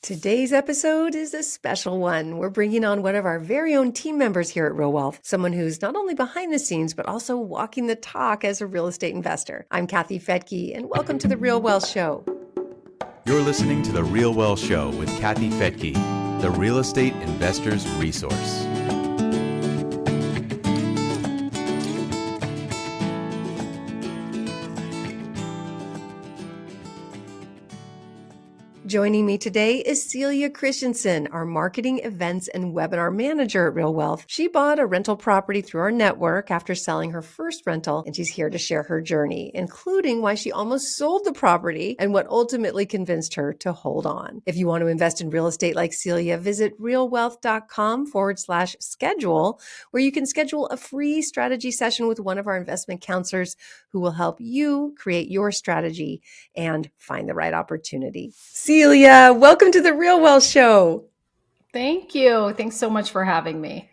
Today's episode is a special one. We're bringing on one of our very own team members here at RealWealth, someone who's not only behind the scenes, but also walking the talk as a real estate investor. I'm Kathy Fetke, and welcome to the RealWealth Show. You're listening to the RealWealth Show with Kathy Fetke, the real estate investor's resource. Joining me today is Celia Christensen, our marketing, events, and webinar manager at RealWealth. She bought a rental property through our network after selling her first rental, and she's here to share her journey, including why she almost sold the property and what ultimately convinced her to hold on. If you want to invest in real estate like Celia, visit realwealth.com/schedule, where you can schedule a free strategy session with one of our investment counselors who will help you create your strategy and find the right opportunity. Celia, welcome to the RealWealth Show. Thank you. Thanks so much for having me.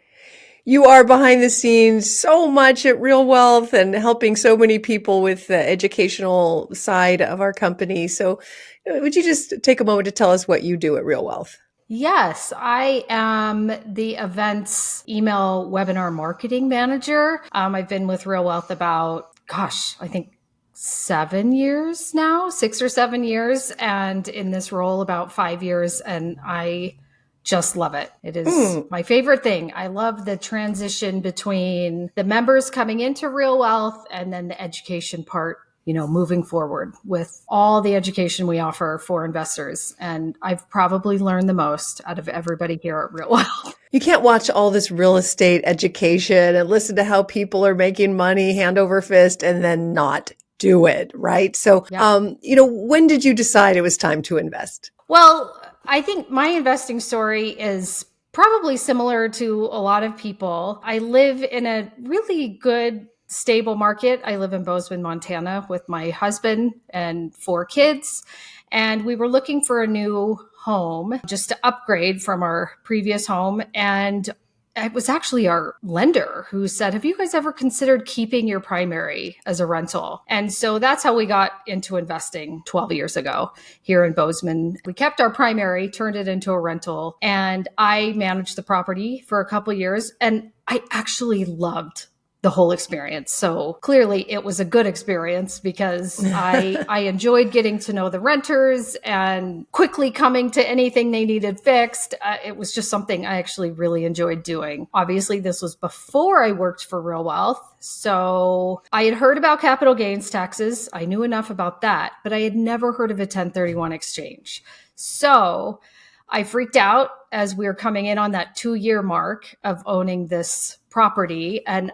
You are behind the scenes so much at RealWealth and helping so many people with the educational side of our company. So would you just take a moment to tell us what you do at RealWealth? Yes, I am the events email webinar marketing manager. I've been with RealWealth about, I think 7 years now, 6 or 7 years, and in this role about 5 years, and I just love it. It is my favorite thing. I love the transition between the members coming into RealWealth and then the education part, moving forward with all the education we offer for investors. And I've probably learned the most out of everybody here at RealWealth. You can't watch all this real estate education and listen to how people are making money hand over fist and then not do it, right? So, when did you decide it was time to invest? Well, I think my investing story is probably similar to a lot of people. I live in a really good, stable market. I live in Bozeman, Montana with my husband and 4 kids. And we were looking for a new home just to upgrade from our previous home. And it was actually our lender who said, have you guys ever considered keeping your primary as a rental? And so that's how we got into investing 12 years ago here in Bozeman. We kept our primary, turned it into a rental, and I managed the property for a couple of years. And I actually loved the whole experience. So clearly it was a good experience because I enjoyed getting to know the renters and quickly coming to anything they needed fixed. It was just something I actually really enjoyed doing. Obviously, this was before I worked for RealWealth. So I had heard about capital gains taxes. I knew enough about that, but I had never heard of a 1031 exchange. So I freaked out as we were coming in on that 2-year mark of owning this property. And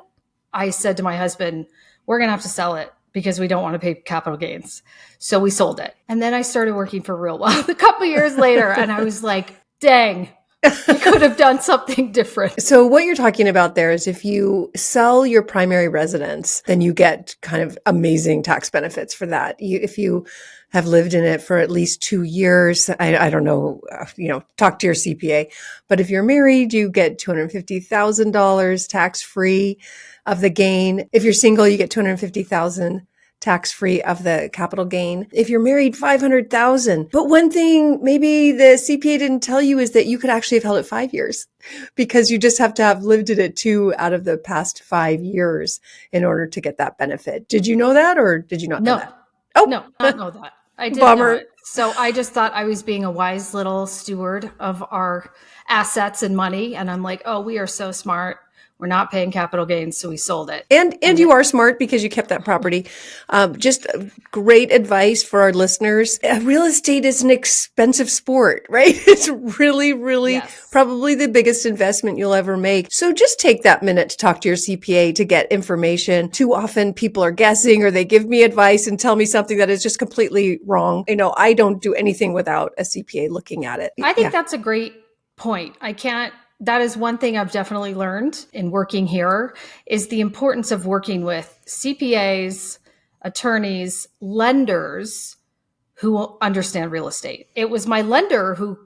I said to my husband, we're going to have to sell it because we don't want to pay capital gains. So we sold it. And then I started working for RealWealth a couple of years later. And I was like, dang, we could have done something different. So what you're talking about there is if you sell your primary residence, then you get kind of amazing tax benefits for that. If you have lived in it for at least 2 years, I don't know, talk to your CPA. But if you're married, you get $250,000 tax-free of the gain. If you're single, you get $250,000 tax-free of the capital gain. If you're married, $500,000. But one thing maybe the CPA didn't tell you is that you could actually have held it 5 years because you just have to have lived in it 2 out of the past 5 years in order to get that benefit. Did you know that or did you not know that? Oh, no, not know that. I didn't know it. So I just thought I was being a wise little steward of our assets and money. And I'm like, we are so smart. We're not paying capital gains, so we sold it. And you are smart because you kept that property. Just great advice for our listeners. Real estate is an expensive sport, right? It's really, yes, probably the biggest investment you'll ever make. So just take that minute to talk to your CPA to get information. Too often people are guessing or they give me advice and tell me something that is just completely wrong. I don't do anything without a CPA looking at it. I think that's a great point. That is one thing I've definitely learned in working here is the importance of working with CPAs, attorneys, lenders who understand real estate. It was my lender who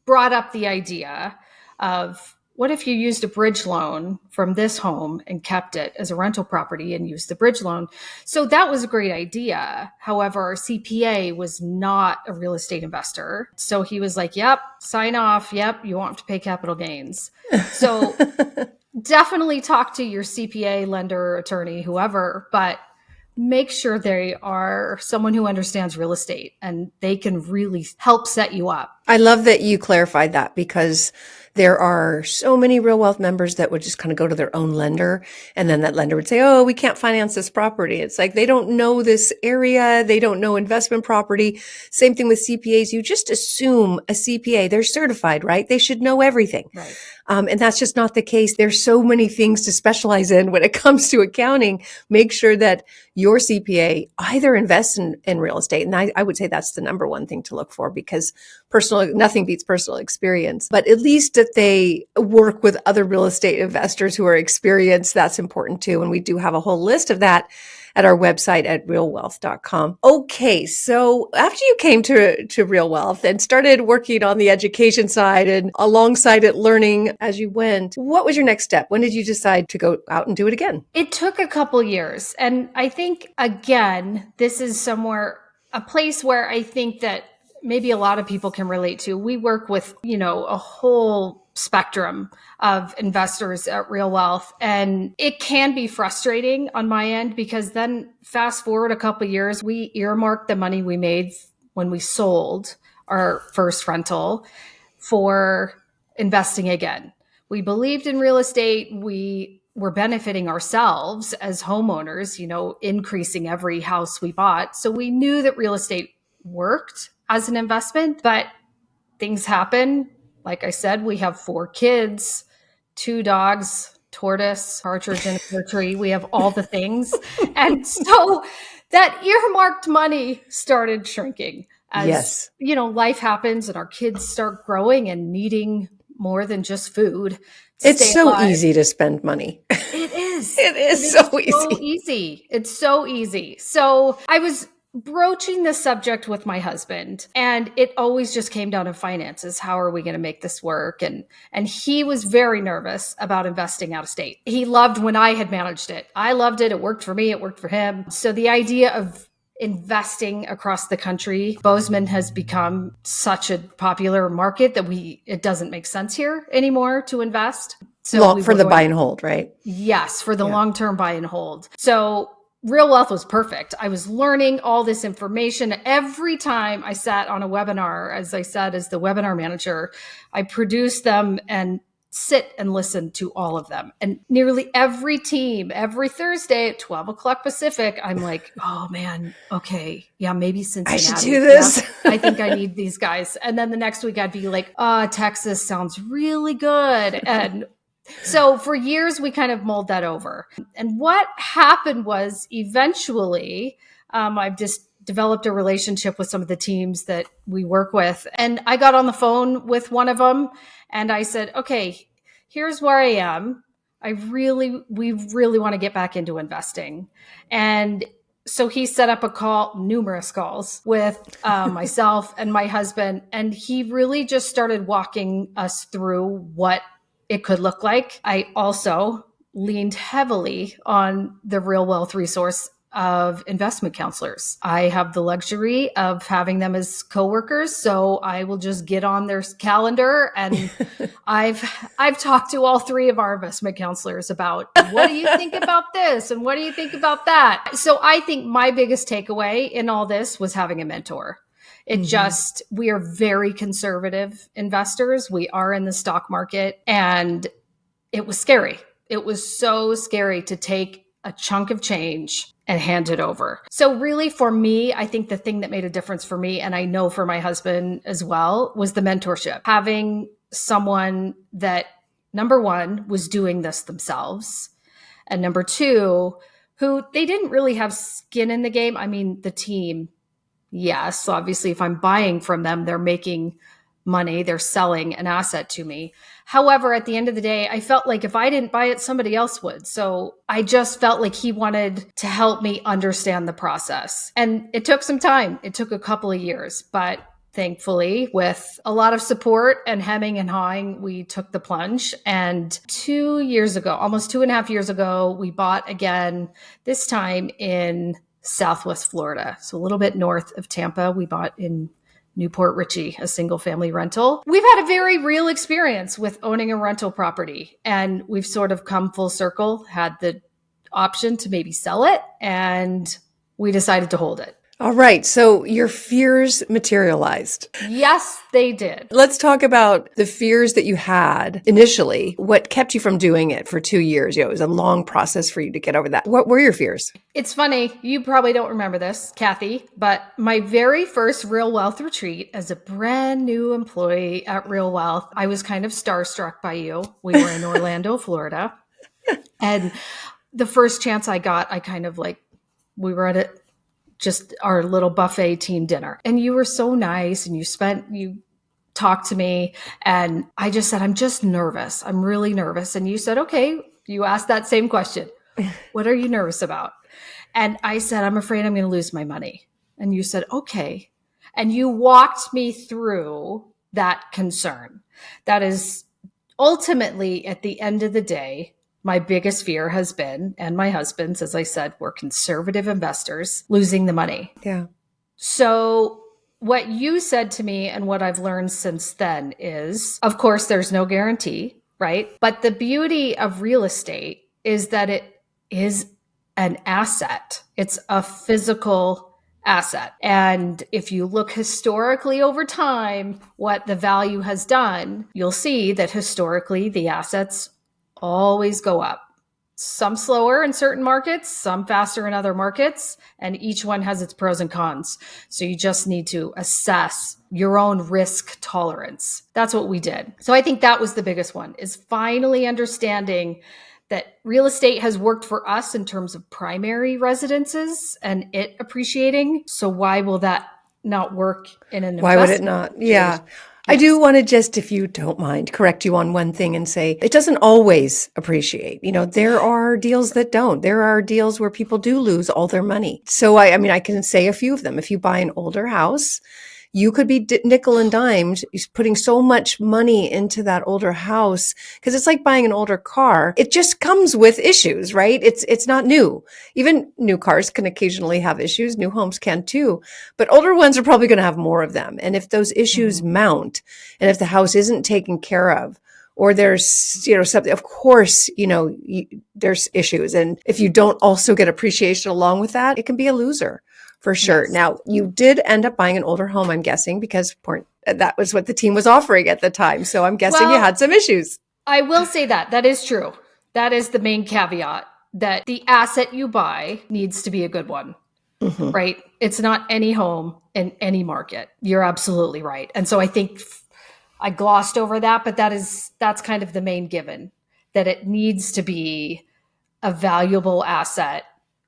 brought up the idea of what if you used a bridge loan from this home and kept it as a rental property and used the bridge loan? So that was a great idea. However, our CPA was not a real estate investor. So he was like, yep, sign off. Yep, you won't have to pay capital gains. So definitely talk to your CPA, lender, attorney, whoever, but make sure they are someone who understands real estate and they can really help set you up. I love that you clarified that, because there are so many Real Wealth members that would just kind of go to their own lender, and then that lender would say, oh, we can't finance this property. It's like they don't know this area. They don't know investment property. Same thing with CPAs. You just assume a CPA, they're certified, right? They should know everything. Right. And that's just not the case. There's so many things to specialize in when it comes to accounting. Make sure that your CPA either invests in real estate. And I would say that's the number one thing to look for, because nothing beats personal experience, but at least that they work with other real estate investors who are experienced. That's important too. And we do have a whole list of that at our website at realwealth.com. Okay. So after you came to Real Wealth and started working on the education side and alongside it learning as you went, what was your next step? When did you decide to go out and do it again? It took a couple years. And I think, again, this is a place where I think that maybe a lot of people can relate to. We work with, a whole spectrum of investors at Real Wealth. And it can be frustrating on my end, because then fast forward a couple of years, we earmarked the money we made when we sold our first rental for investing again. We believed in real estate. We were benefiting ourselves as homeowners, increasing every house we bought. So we knew that real estate worked as an investment, but things happen. Like I said, we have 4 kids, 2 dogs, tortoise, partridge in a pear tree. We have all the things. And so that earmarked money started shrinking as, life happens and our kids start growing and needing more than just food. It's so easy to spend money. It is. It is so easy. It's so easy. So I was broaching this subject with my husband, and it always just came down to finances. How are we going to make this work? And he was very nervous about investing out of state. He loved when I had managed it. I loved it. It worked for me. It worked for him. So the idea of investing across the country, Bozeman has become such a popular market that it doesn't make sense here anymore to invest. So for the buy and hold, right? Yes, for the long-term buy and hold. So Real Wealth was perfect. I was learning all this information. Every time I sat on a webinar, as I said, as the webinar manager, I produced them and sit and listen to all of them. And nearly every team, every Thursday at 12 o'clock Pacific, I'm like, oh man, okay. Yeah, maybe Cincinnati. I should do this. Yeah, I think I need these guys. And then the next week I'd be like, Texas sounds really good. And so for years, we kind of mulled that over. And what happened was eventually, I've just developed a relationship with some of the teams that we work with. And I got on the phone with one of them and I said, okay, here's where I am. We really want to get back into investing. And so he set up numerous calls with myself and my husband. And he really just started walking us through what it could look like. I also leaned heavily on the Real Wealth resource of investment counselors. I have the luxury of having them as coworkers, so I will just get on their calendar, and I've talked to all 3 of our investment counselors about, what do you think about this and what do you think about that? So I think my biggest takeaway in all this was having a mentor. We are very conservative investors. We are in the stock market, and it was scary. It was so scary to take a chunk of change and hand it over. So really for me, I think the thing that made a difference for me, and I know for my husband as well, was the mentorship. Having someone that, number one, was doing this themselves, and number 2, who they didn't really have skin in the game. I mean, the team, yes, obviously, if I'm buying from them, they're making money, they're selling an asset to me. However, at the end of the day, I felt like if I didn't buy it, somebody else would. So I just felt like he wanted to help me understand the process. And it took some time. It took a couple of years, but thankfully, with a lot of support and hemming and hawing, we took the plunge. And 2 years ago, almost 2.5 years ago, we bought again, this time in Southwest Florida. So a little bit north of Tampa. We bought in Newport Richey, a single family rental. We've had a very real experience with owning a rental property, and we've sort of come full circle, had the option to maybe sell it, and we decided to hold it. All right. So your fears materialized. Yes, they did. Let's talk about the fears that you had initially. What kept you from doing it for 2 years? It was a long process for you to get over that. What were your fears? It's funny. You probably don't remember this, Kathy, but my very first RealWealth retreat as a brand new employee at RealWealth, I was kind of starstruck by you. We were in Orlando, Florida. And the first chance I got, we were at just our little buffet team dinner. And you were so nice, and you talked to me, and I just said, I'm just nervous. I'm really nervous. And you said, okay, you asked that same question. What are you nervous about? And I said, I'm afraid I'm going to lose my money. And you said, okay. And you walked me through that concern. That is ultimately, at the end of the day, my biggest fear has been, and my husband's, as I said, we're conservative investors, losing the money. Yeah. So what you said to me and what I've learned since then is, of course, there's no guarantee, right? But the beauty of real estate is that it is an asset. It's a physical asset. And if you look historically over time, what the value has done, you'll see that historically the assets always go up. Some slower in certain markets, some faster in other markets, and each one has its pros and cons. So you just need to assess your own risk tolerance. That's what we did. So I think that was the biggest one, is finally understanding that real estate has worked for us in terms of primary residences and it appreciating. So why will that not work in an investment? Why would it not? Yeah. I do want to just, if you don't mind, correct you on one thing and say it doesn't always appreciate. There are deals that don't. There are deals where people do lose all their money. So I can say a few of them. If you buy an older house, you could be nickel and dimed, putting so much money into that older house, because it's like buying an older car. It just comes with issues, right? It's not new. Even new cars can occasionally have issues. New homes can too, but older ones are probably going to have more of them. And if those issues mount, and if the house isn't taken care of, or there's, something, of course, there's issues. And if you don't also get appreciation along with that, it can be a loser. For sure. Yes. Now, you did end up buying an older home, I'm guessing, because that was what the team was offering at the time. So I'm guessing you had some issues. I will say that is true. That is the main caveat, that the asset you buy needs to be a good one, right? It's not any home in any market. You're absolutely right. And so I think I glossed over that, but that's kind of the main given, that it needs to be a valuable asset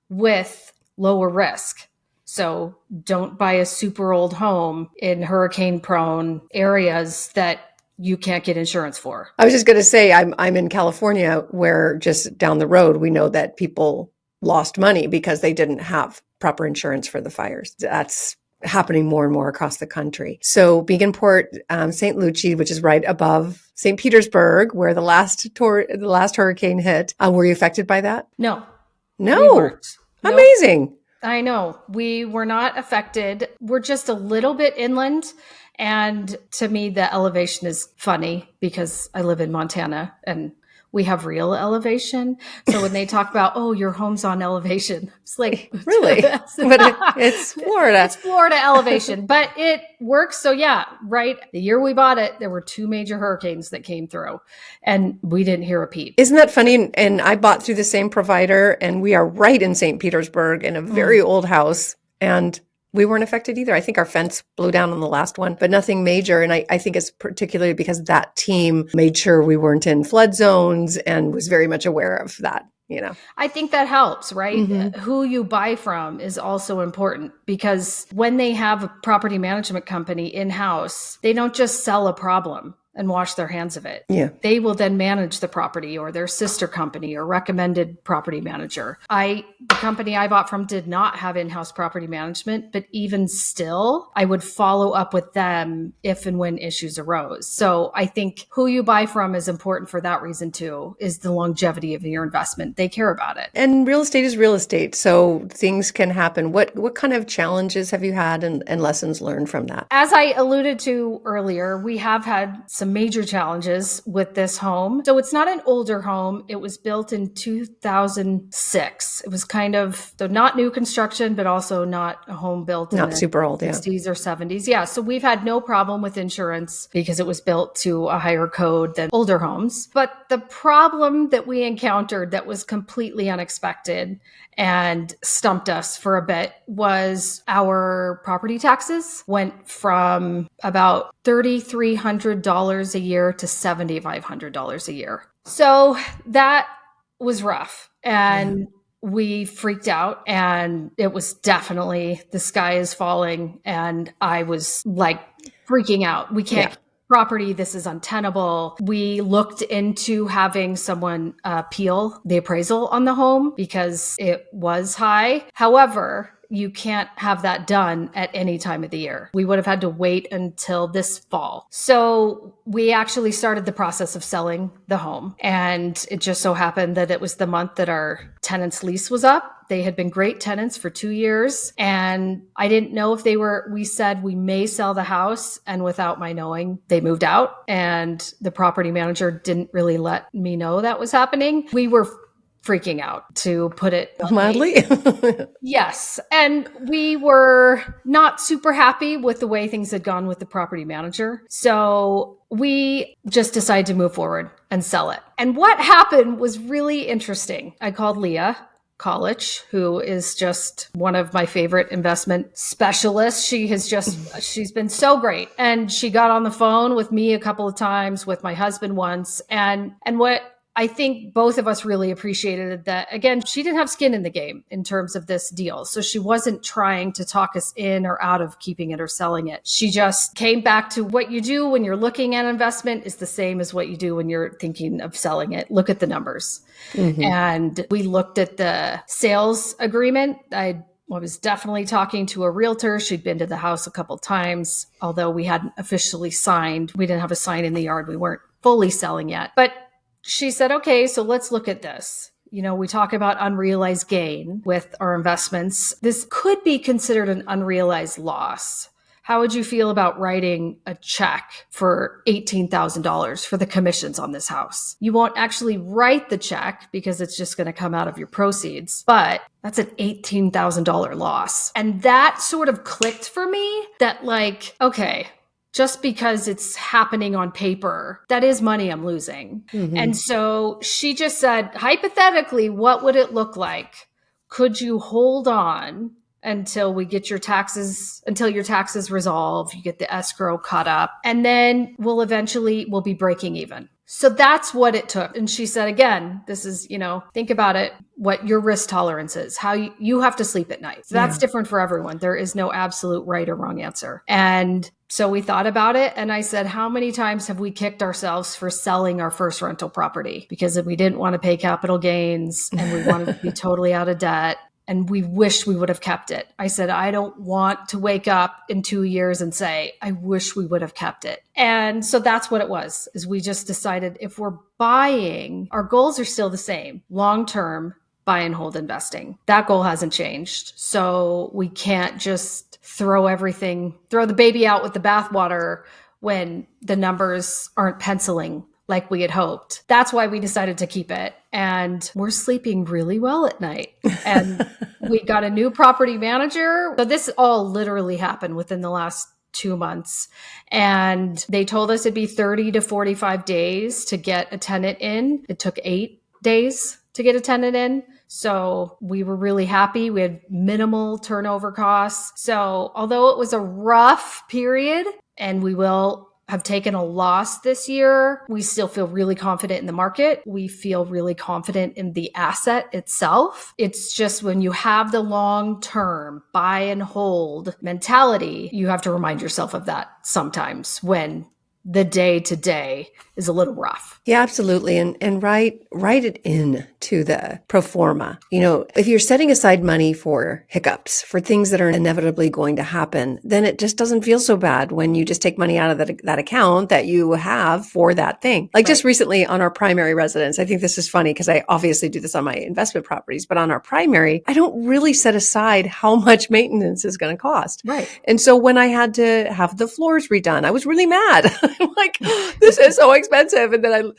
with lower risk. So don't buy a super old home in hurricane prone areas that you can't get insurance for. I was just going to say, I'm in California, where just down the road, we know that people lost money because they didn't have proper insurance for the fires. That's happening more and more across the country. So Beginport, St. Lucie, which is right above St. Petersburg, where the last hurricane hit. Were you affected by that? No. We Amazing. I know. We were not affected. We're just a little bit inland. And to me, the elevation is funny because I live in Montana and we have real elevation. So when they talk about, oh, your home's on elevation, it's like, really? But it's Florida. It's Florida elevation, but it works. So yeah, right. The year we bought it, there were 2 major hurricanes that came through and we didn't hear a peep. Isn't that funny? And I bought through the same provider, and we are right in St. Petersburg in a very old house, and we weren't affected either. I think our fence blew down on the last one, but nothing major. And I think it's particularly because that team made sure we weren't in flood zones and was very much aware of that. I think that helps, right? Who you buy from is also important, because when they have a property management company in-house, they don't just sell a problem. and wash their hands of it. Yeah. They will then manage the property or their sister company or recommended property manager. The company I bought from did not have in-house property management, but even still, I would follow up with them if and when issues arose. So I think who you buy from is important for that reason too, is the longevity of your investment. They care about it. And real estate is real estate, so things can happen. What kind of challenges have you had and lessons learned from that? As I alluded to earlier, we have had some major challenges with this home. So it's not an older home. It was built in 2006. It was kind of, so not new construction, but also not a home built in Not the super old, 60s or 70s. Yeah. So we've had no problem with insurance because it was built to a higher code than older homes. But the problem that we encountered that was completely unexpected and stumped us for a bit was our property taxes went from about $3,300 a year to $7,500 a year. So that was rough. And we freaked out, and it was definitely the sky is falling. And I was like freaking out. We can't property. This is untenable. We looked into having someone appeal the appraisal on the home because it was high. However, you can't have that done at any time of the year. We would have had to wait until this fall. So we actually started the process of selling the home. And it just so happened that it was the month that our tenant's lease was up. They had been great tenants for 2 years. And I didn't know if we said we may sell the house. And without my knowing, they moved out. And the property manager didn't really let me know that was happening. We were freaking out, to put it Mildly. Yes. And we were not super happy with the way things had gone with the property manager. So we just decided to move forward and sell it. And what happened was really interesting. I called Leah College, who is just one of my favorite investment specialists. She's been so great. And she got on the phone with me a couple of times, with my husband once. And what I think both of us really appreciated that, again, she didn't have skin in the game in terms of this deal. So she wasn't trying to talk us in or out of keeping it or selling it. She just came back to what you do when you're looking at investment is the same as what you do when you're thinking of selling it. Look at the numbers. Mm-hmm. And we looked at the sales agreement. I was definitely talking to a realtor. She'd been to the house a couple times, although we hadn't officially signed. We didn't have a sign in the yard. We weren't fully selling yet. But she said, okay, so let's look at this. You know, we talk about unrealized gain with our investments. This could be considered an unrealized loss. How would you feel about writing a check for $18,000 for the commissions on this house? You won't actually write the check because it's just going to come out of your proceeds, but that's an $18,000 loss. And that sort of clicked for me that okay, just because it's happening on paper, that is money I'm losing. Mm-hmm. And so she just said, hypothetically, what would it look like? Could you hold on until we get your taxes resolve, you get the escrow caught up, and then we'll be breaking even. So that's what it took. And she said, again, this is, think about it, what your risk tolerance is, how you have to sleep at night. So that's different for everyone. There is no absolute right or wrong answer. And so we thought about it. And I said, how many times have we kicked ourselves for selling our first rental property? Because we didn't want to pay capital gains and we wanted to be totally out of debt. And we wish we would have kept it. I said, I don't want to wake up in 2 years and say, I wish we would have kept it. And so that's what it was, is we just decided if we're buying, our goals are still the same. Long-term buy and hold investing. That goal hasn't changed. So we can't just throw the baby out with the bathwater when the numbers aren't penciling like we had hoped. That's why we decided to keep it. And we're sleeping really well at night. And we got a new property manager. So this all literally happened within the last 2 months. And they told us it'd be 30 to 45 days to get a tenant in. It took 8 days to get a tenant in. So we were really happy. We had minimal turnover costs. So although it was a rough period, and we will have taken a loss this year, we still feel really confident in the market. We feel really confident in the asset itself. It's just when you have the long-term buy and hold mentality, you have to remind yourself of that sometimes when the day to day is a little rough. Yeah, absolutely. And write it in to the pro forma. If you're setting aside money for hiccups, for things that are inevitably going to happen, then it just doesn't feel so bad when you just take money out of that account that you have for that thing. Like just recently on our primary residence, I think this is funny because I obviously do this on my investment properties, but on our primary, I don't really set aside how much maintenance is going to cost. Right. And so when I had to have the floors redone, I was really mad. I'm like, this is so expensive. And then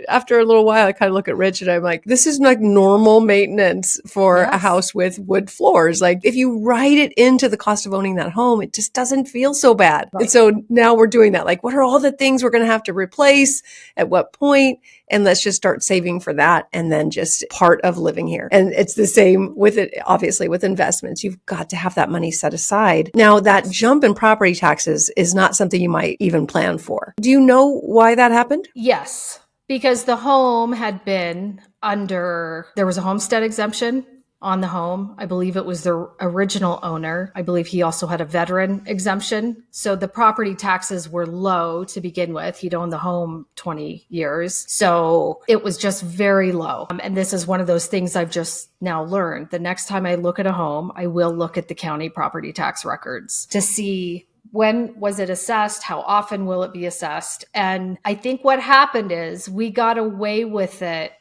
after a little while, I kind of look at Rich and I'm like, this is like normal maintenance for a house with wood floors. Like if you write it into the cost of owning that home, it just doesn't feel so bad. Right. And so now we're doing that. Like, what are all the things we're going to have to replace at what point? And let's just start saving for that. And then just part of living here. And it's the same with it, obviously, with investments. You've got to have that money set aside. Now, that jump in property taxes is not something you might even plan for. Do you know why that happened? Yes, because the home had been there was a homestead exemption on the home. I believe it was the original owner. I believe he also had a veteran exemption. So the property taxes were low to begin with. He'd owned the home 20 years. So it was just very low. And this is one of those things I've just now learned. The next time I look at a home, I will look at the county property tax records to see when was it assessed? How often will it be assessed? And I think what happened is we got away with it.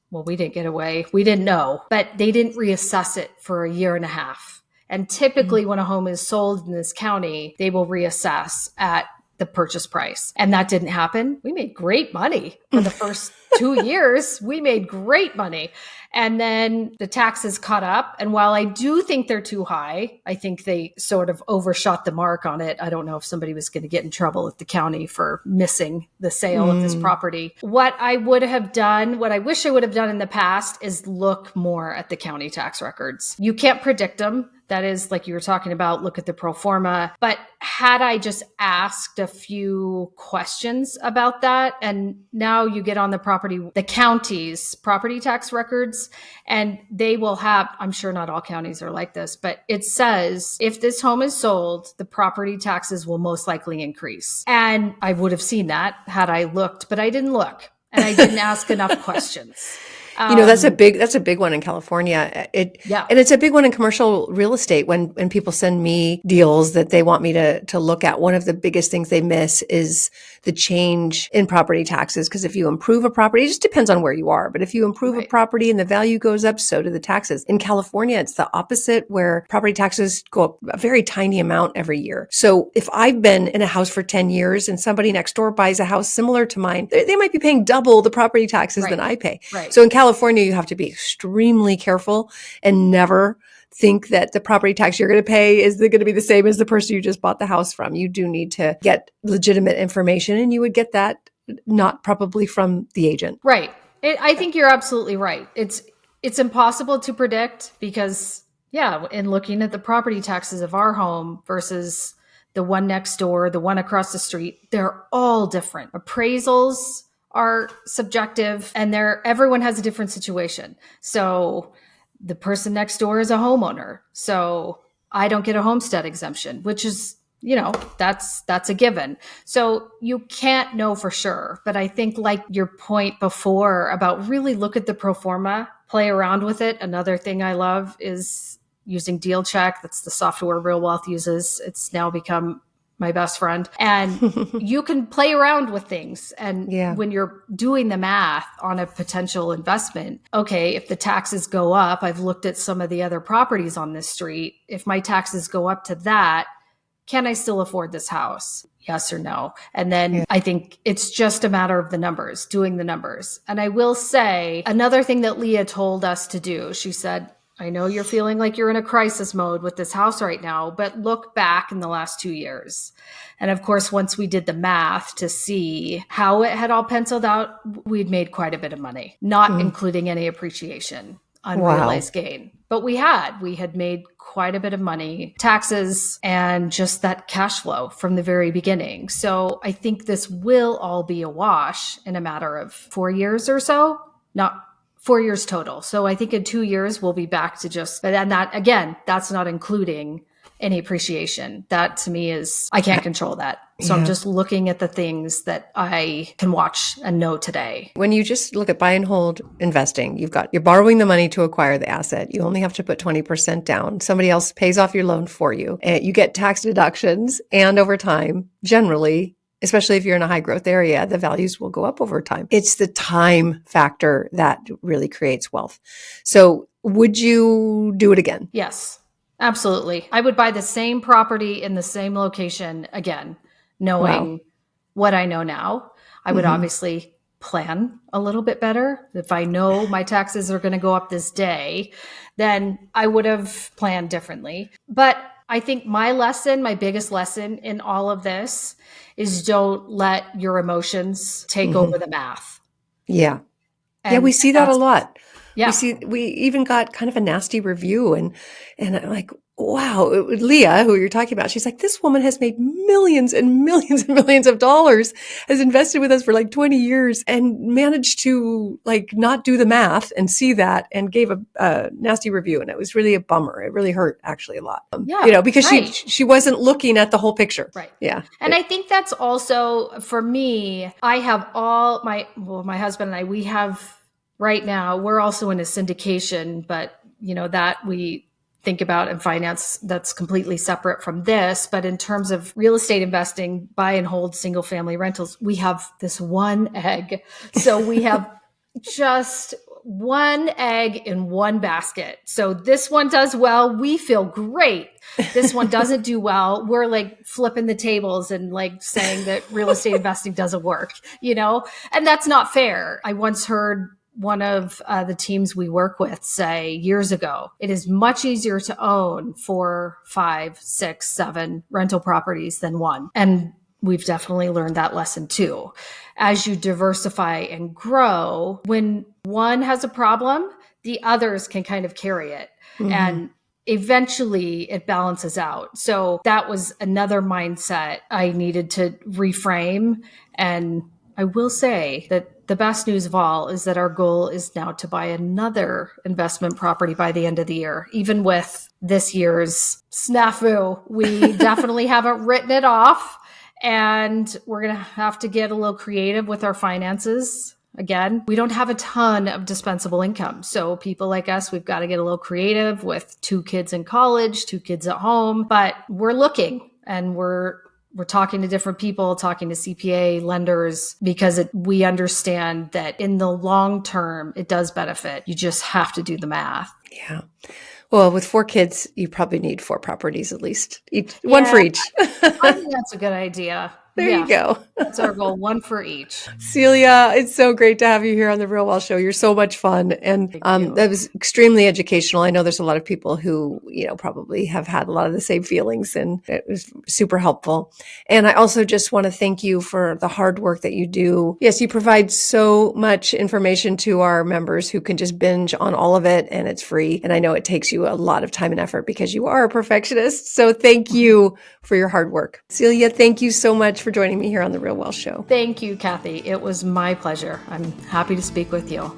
Well, we didn't get away. We didn't know, but they didn't reassess it for a year and a half. And typically when a home is sold in this county, they will reassess at the purchase price. And that didn't happen. We made great money for the first 2 years. We made great money. And then the taxes caught up. And while I do think they're too high, I think they sort of overshot the mark on it. I don't know if somebody was going to get in trouble at the county for missing the sale of this property. What I wish I would have done in the past is look more at the county tax records. You can't predict them. That is, like you were talking about, look at the pro forma. But had I just asked a few questions about that, and now you get on the county's property tax records, and they will have, I'm sure not all counties are like this, but it says if this home is sold, the property taxes will most likely increase. And I would have seen that had I looked, but I didn't look and I didn't ask enough questions. That's a big one in California. And it's a big one in commercial real estate. When people send me deals that they want me to look at, one of the biggest things they miss is the change in property taxes. Because if you improve a property, it just depends on where you are. But if you improve a property and the value goes up, so do the taxes. In California, it's the opposite, where property taxes go up a very tiny amount every year. So if I've been in a house for 10 years and somebody next door buys a house similar to mine, they might be paying double the property taxes than I pay. Right. So in California, you have to be extremely careful and never think that the property tax you're going to pay is going to be the same as the person you just bought the house from. You do need to get legitimate information, and you would get that not probably from the agent. Right. I think you're absolutely right. It's impossible to predict because, in looking at the property taxes of our home versus the one next door, the one across the street, they're all different. Appraisals are subjective, and everyone has a different situation. So the person next door is a homeowner. So I don't get a homestead exemption, which is, that's a given. So you can't know for sure. But I think, like your point before about really look at the pro forma, play around with it. Another thing I love is using Deal Check. That's the software RealWealth uses. It's now become my best friend. And you can play around with things. And when you're doing the math on a potential investment, okay, if the taxes go up, I've looked at some of the other properties on this street. If my taxes go up to that, can I still afford this house? Yes or no? And then I think it's just a matter of the numbers, doing the numbers. And I will say another thing that Leah told us to do, she said, I know you're feeling like you're in a crisis mode with this house right now, but look back in the last 2 years. And of course, once we did the math to see how it had all penciled out, we'd made quite a bit of money, not including any appreciation, unrealized gain. But we had made quite a bit of money, taxes, and just that cash flow from the very beginning. So I think this will all be a wash in a matter of 4 years or so, not 4 years total. So I think in 2 years, we'll be back to but then that, again, that's not including any appreciation. That to me is, I can't control that. So I'm just looking at the things that I can watch and know today. When you just look at buy and hold investing, you're borrowing the money to acquire the asset. You only have to put 20% down. Somebody else pays off your loan for you. And you get tax deductions. And over time, generally, especially if you're in a high growth area, the values will go up over time. It's the time factor that really creates wealth. So would you do it again? Yes, absolutely. I would buy the same property in the same location again, knowing what I know now. I would obviously plan a little bit better. If I know my taxes are going to go up this day, then I would have planned differently. But I think my biggest lesson in all of this is don't let your emotions take over the math. Yeah. And we see that a lot. Yeah. We even got kind of a nasty review and I'm like, wow, Leah, who you're talking about, she's like, this woman has made millions and millions and millions of dollars, has invested with us for like 20 years and managed to like not do the math and see that and gave a nasty review. And it was really a bummer. It really hurt actually a lot. Because she wasn't looking at the whole picture. Right. Yeah. And I think that's also for me, I have my husband and I, we have right now, we're also in a syndication, but that we think about in finance, that's completely separate from this. But in terms of real estate investing, buy and hold single family rentals, we have this one egg. So we have just one egg in one basket. So this one does well. We feel great. This one doesn't do well. We're like flipping the tables and like saying that real estate investing doesn't work, and that's not fair. I once heard one of the teams we work with say years ago, it is much easier to own 4, 5, 6, 7 rental properties than one. And we've definitely learned that lesson too. As you diversify and grow, when one has a problem, the others can kind of carry it. And eventually it balances out. So that was another mindset I needed to reframe. And I will say that the best news of all is that our goal is now to buy another investment property by the end of the year. Even with this year's snafu, we definitely haven't written it off, and we're going to have to get a little creative with our finances. Again, we don't have a ton of dispensable income. So people like us, we've got to get a little creative with 2 kids in college, 2 kids at home, but we're looking and we're talking to different people, talking to CPA lenders, because we understand that in the long term, it does benefit. You just have to do the math. Yeah. Well, with 4 kids, you probably need 4 properties at least. One for each. I think that's a good idea. There you go. That's our goal, 1 for each. Celia, it's so great to have you here on the Real Wealth Show. You're so much fun. And that was extremely educational. I know there's a lot of people who, probably have had a lot of the same feelings, and it was super helpful. And I also just want to thank you for the hard work that you do. Yes, you provide so much information to our members who can just binge on all of it, and it's free. And I know it takes you a lot of time and effort because you are a perfectionist. So thank you for your hard work. Celia, thank you so much for joining me here on the Real Wealth Show. Thank you, Kathy. It was my pleasure. I'm happy to speak with you.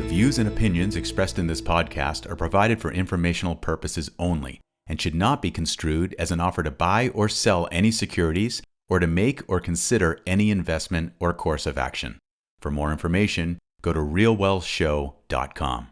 Views and opinions expressed in this podcast are provided for informational purposes only and should not be construed as an offer to buy or sell any securities or to make or consider any investment or course of action. For more information, go to realwealthshow.com.